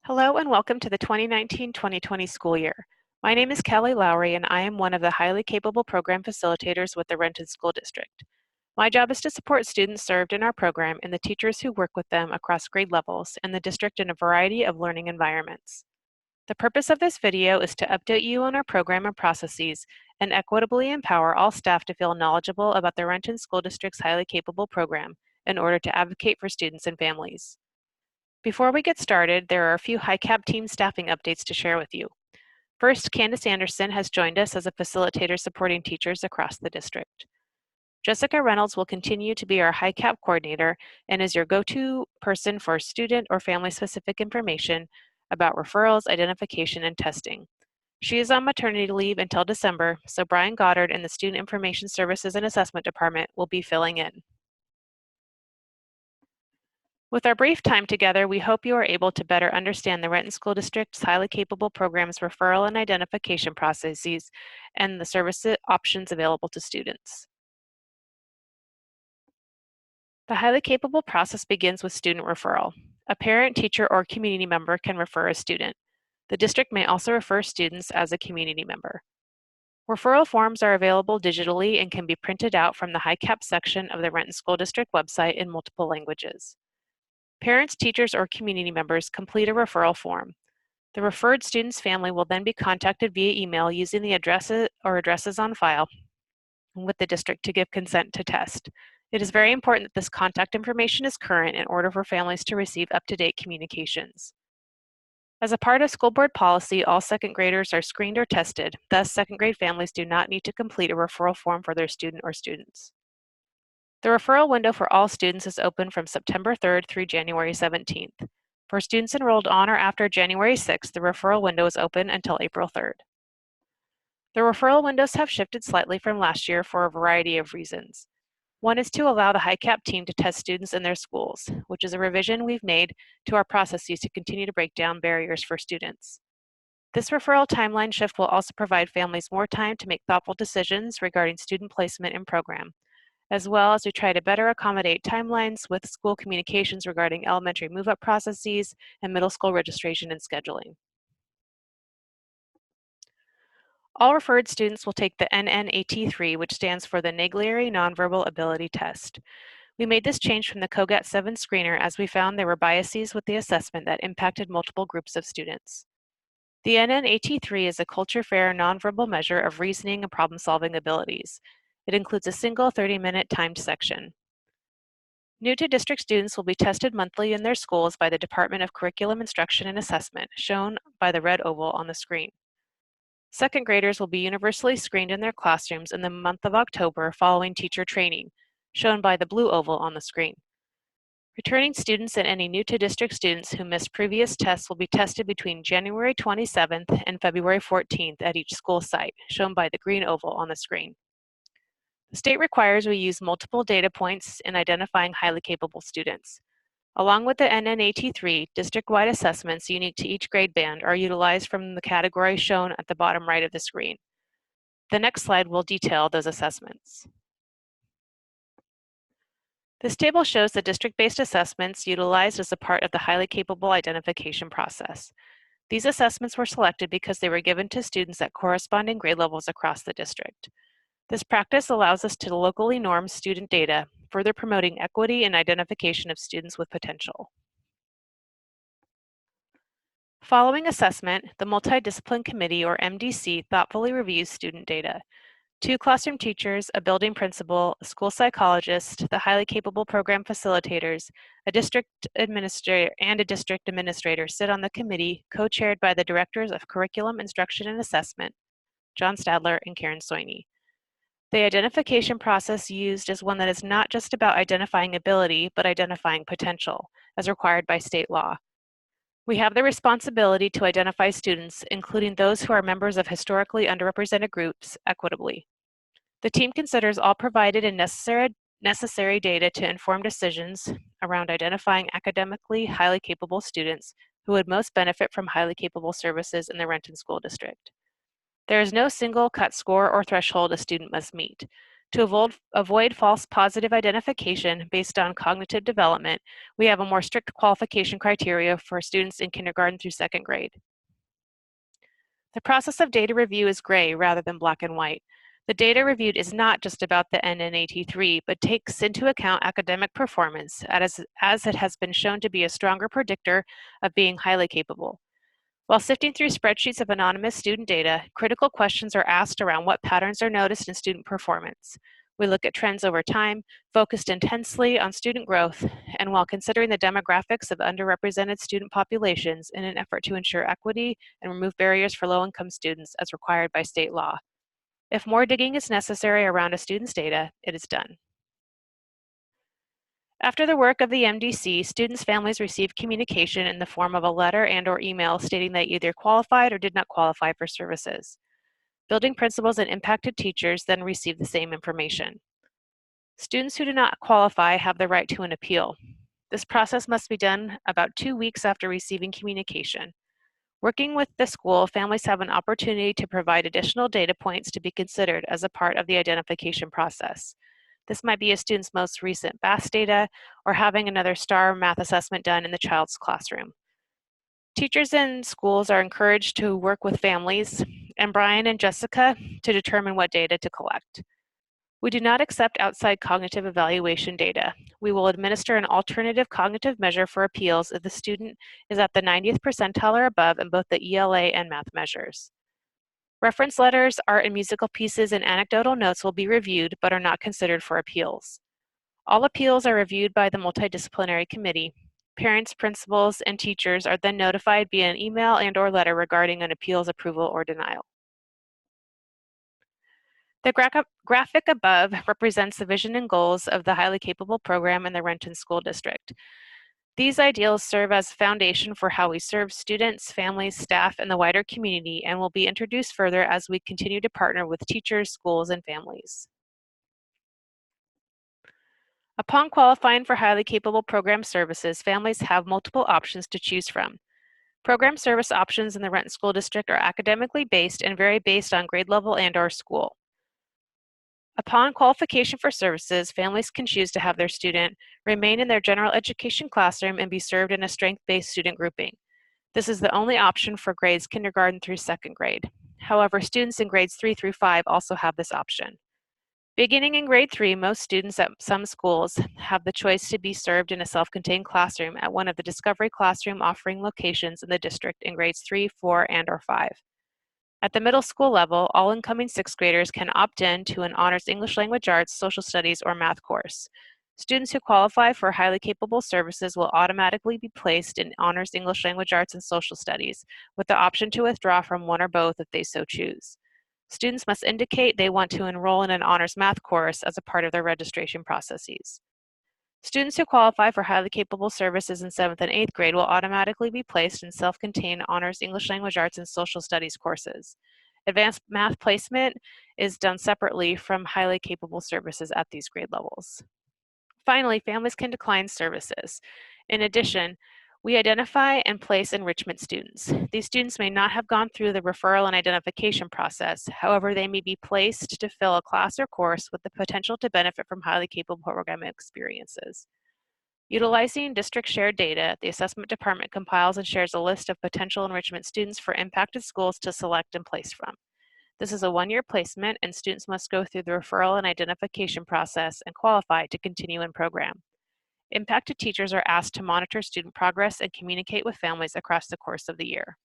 Hello and welcome to the 2019-2020 school year. My name is Kelly Lowry and I am one of the highly capable program facilitators with the Renton School District. My job is to support students served in our program and the teachers who work with them across grade levels and the district in a variety of learning environments. The purpose of this video is to update you on our program and processes and equitably empower all staff to feel knowledgeable about the Renton School District's highly capable program in order to advocate for students and families. Before we get started, there are a few HiCap team staffing updates to share with you. First, Candace Anderson has joined us as a facilitator supporting teachers across the district. Jessica Reynolds will continue to be our HiCap coordinator and is your go-to person for student or family-specific information about referrals, identification, and testing. She is on maternity leave until December, so Brian Goddard in the Student Information Services and Assessment Department will be filling in. With our brief time together, we hope you are able to better understand the Renton School District's highly capable program's referral and identification processes and the service options available to students. The highly capable process begins with student referral. A parent, teacher, or community member can refer a student. The district may also refer students as a community member. Referral forms are available digitally and can be printed out from the HiCap section of the Renton School District website in multiple languages. Parents, teachers, or community members complete a referral form. The referred student's family will then be contacted via email using the addresses on file with the district to give consent to test. It is very important that this contact information is current in order for families to receive up-to-date communications. As a part of school board policy, all second graders are screened or tested. Thus, second grade families do not need to complete a referral form for their student or students. The referral window for all students is open from September 3rd through January 17th. For students enrolled on or after January 6th, the referral window is open until April 3rd. The referral windows have shifted slightly from last year for a variety of reasons. One is to allow the HiCap team to test students in their schools, which is a revision we've made to our processes to continue to break down barriers for students. This referral timeline shift will also provide families more time to make thoughtful decisions regarding student placement and program, as well as we try to better accommodate timelines with school communications regarding elementary move-up processes and middle school registration and scheduling. All referred students will take the NNAT3, which stands for the Naglieri Nonverbal Ability Test. We made this change from the COGAT 7 screener as we found there were biases with the assessment that impacted multiple groups of students. The NNAT3 is a culture-fair nonverbal measure of reasoning and problem-solving abilities. It includes a single 30-minute timed section. New to district students will be tested monthly in their schools by the Department of Curriculum Instruction and Assessment, shown by the red oval on the screen. Second graders will be universally screened in their classrooms in the month of October following teacher training, shown by the blue oval on the screen. Returning students and any new to district students who missed previous tests will be tested between January 27th and February 14th at each school site, shown by the green oval on the screen. The state requires we use multiple data points in identifying highly capable students. Along with the NNAT3, district-wide assessments unique to each grade band are utilized from the category shown at the bottom right of the screen. The next slide will detail those assessments. This table shows the district-based assessments utilized as a part of the highly capable identification process. These assessments were selected because they were given to students at corresponding grade levels across the district. This practice allows us to locally norm student data, further promoting equity and identification of students with potential. Following assessment, the Multidiscipline Committee, or MDC, thoughtfully reviews student data. 2 classroom teachers, a building principal, a school psychologist, the highly capable program facilitators, a district administrator sit on the committee, co-chaired by the Directors of Curriculum, Instruction, and Assessment, John Stadler and Karen Soini. The identification process used is one that is not just about identifying ability, but identifying potential, as required by state law. We have the responsibility to identify students, including those who are members of historically underrepresented groups, equitably. The team considers all provided and necessary data to inform decisions around identifying academically highly capable students who would most benefit from highly capable services in the Renton School District. There is no single cut score or threshold a student must meet. To avoid false positive identification based on cognitive development, we have a more strict qualification criteria for students in kindergarten through second grade. The process of data review is gray rather than black and white. The data reviewed is not just about the NNAT3, but takes into account academic performance, as it has been shown to be a stronger predictor of being highly capable. While sifting through spreadsheets of anonymous student data, critical questions are asked around what patterns are noticed in student performance. We look at trends over time, focused intensely on student growth, and while considering the demographics of underrepresented student populations in an effort to ensure equity and remove barriers for low-income students as required by state law. If more digging is necessary around a student's data, it is done. After the work of the MDC, students' families receive communication in the form of a letter and/or email stating they either qualified or did not qualify for services. Building principals and impacted teachers then receive the same information. Students who do not qualify have the right to an appeal. This process must be done about 2 weeks after receiving communication. Working with the school, families have an opportunity to provide additional data points to be considered as a part of the identification process. This might be a student's most recent BAS data or having another STAR math assessment done in the child's classroom. Teachers and schools are encouraged to work with families and Brian and Jessica to determine what data to collect. We do not accept outside cognitive evaluation data. We will administer an alternative cognitive measure for appeals if the student is at the 90th percentile or above in both the ELA and math measures. Reference letters, art and musical pieces, and anecdotal notes will be reviewed but are not considered for appeals. All appeals are reviewed by the multidisciplinary committee. Parents, principals, and teachers are then notified via an email and/or letter regarding an appeal's approval or denial. The graphic above represents the vision and goals of the highly capable program in the Renton School District. These ideals serve as a foundation for how we serve students, families, staff, and the wider community, and will be introduced further as we continue to partner with teachers, schools, and families. Upon qualifying for highly capable program services, families have multiple options to choose from. Program service options in the Renton School District are academically based and vary based on grade level and/or school. Upon qualification for services, families can choose to have their student remain in their general education classroom and be served in a strength-based student grouping. This is the only option for grades kindergarten through second grade. However, students in grades 3 through 5 also have this option. Beginning in grade 3, most students at some schools have the choice to be served in a self-contained classroom at one of the Discovery Classroom offering locations in the district in grades 3, 4, and/or 5. At the middle school level, all incoming sixth graders can opt in to an honors English language arts, social studies, or math course. Students who qualify for highly capable services will automatically be placed in honors English language arts and social studies, with the option to withdraw from one or both if they so choose. Students must indicate they want to enroll in an honors math course as a part of their registration processes. Students who qualify for highly capable services in 7th and 8th grade will automatically be placed in self-contained honors English language arts and social studies courses. Advanced math placement is done separately from highly capable services at these grade levels. Finally, families can decline services. In addition, we identify and place enrichment students. These students may not have gone through the referral and identification process. However, they may be placed to fill a class or course with the potential to benefit from highly capable program experiences. Utilizing district shared data, the assessment department compiles and shares a list of potential enrichment students for impacted schools to select and place from. This is a one-year placement, and students must go through the referral and identification process and qualify to continue in program. Impacted teachers are asked to monitor student progress and communicate with families across the course of the year.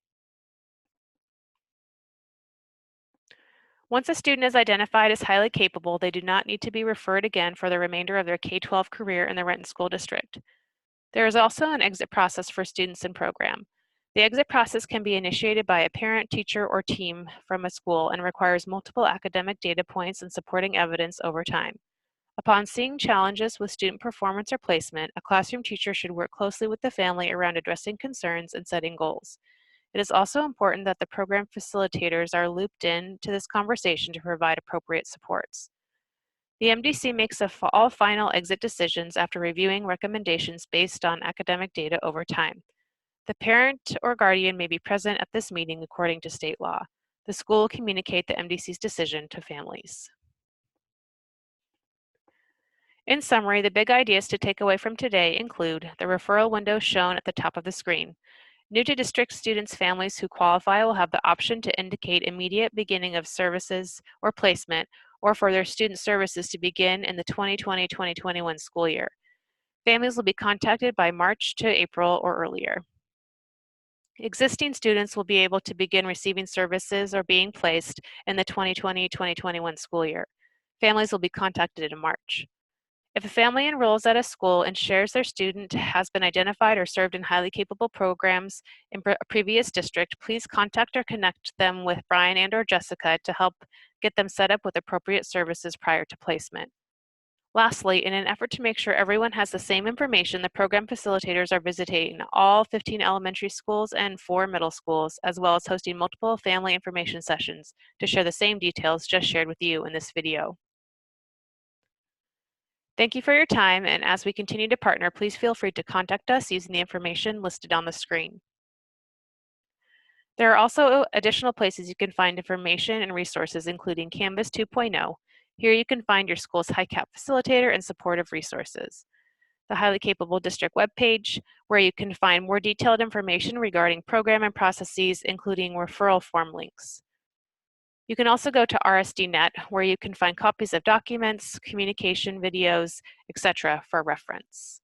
Once a student is identified as highly capable, they do not need to be referred again for the remainder of their K-12 career in the Renton School District. There is also an exit process for students in program. The exit process can be initiated by a parent, teacher, or team from a school and requires multiple academic data points and supporting evidence over time. Upon seeing challenges with student performance or placement, a classroom teacher should work closely with the family around addressing concerns and setting goals. It is also important that the program facilitators are looped in to this conversation to provide appropriate supports. The MDC makes all final exit decisions after reviewing recommendations based on academic data over time. The parent or guardian may be present at this meeting according to state law. The school will communicate the MDC's decision to families. In summary, the big ideas to take away from today include the referral window shown at the top of the screen. New to district students' families who qualify will have the option to indicate immediate beginning of services or placement, or for their student services to begin in the 2020-2021 school year. Families will be contacted by March to April or earlier. Existing students will be able to begin receiving services or being placed in the 2020-2021 school year. Families will be contacted in March. If a family enrolls at a school and shares their student has been identified or served in highly capable programs in a previous district, please contact or connect them with Brian and/or Jessica to help get them set up with appropriate services prior to placement. Lastly, in an effort to make sure everyone has the same information, the program facilitators are visiting all 15 elementary schools and 4 middle schools, as well as hosting multiple family information sessions to share the same details just shared with you in this video. Thank you for your time, and as we continue to partner, please feel free to contact us using the information listed on the screen. There are also additional places you can find information and resources, including Canvas 2.0. Here you can find your school's HiCap facilitator and supportive resources. The Highly Capable District webpage, where you can find more detailed information regarding program and processes, including referral form links. You can also go to RSD.net, where you can find copies of documents, communication videos, etc. for reference.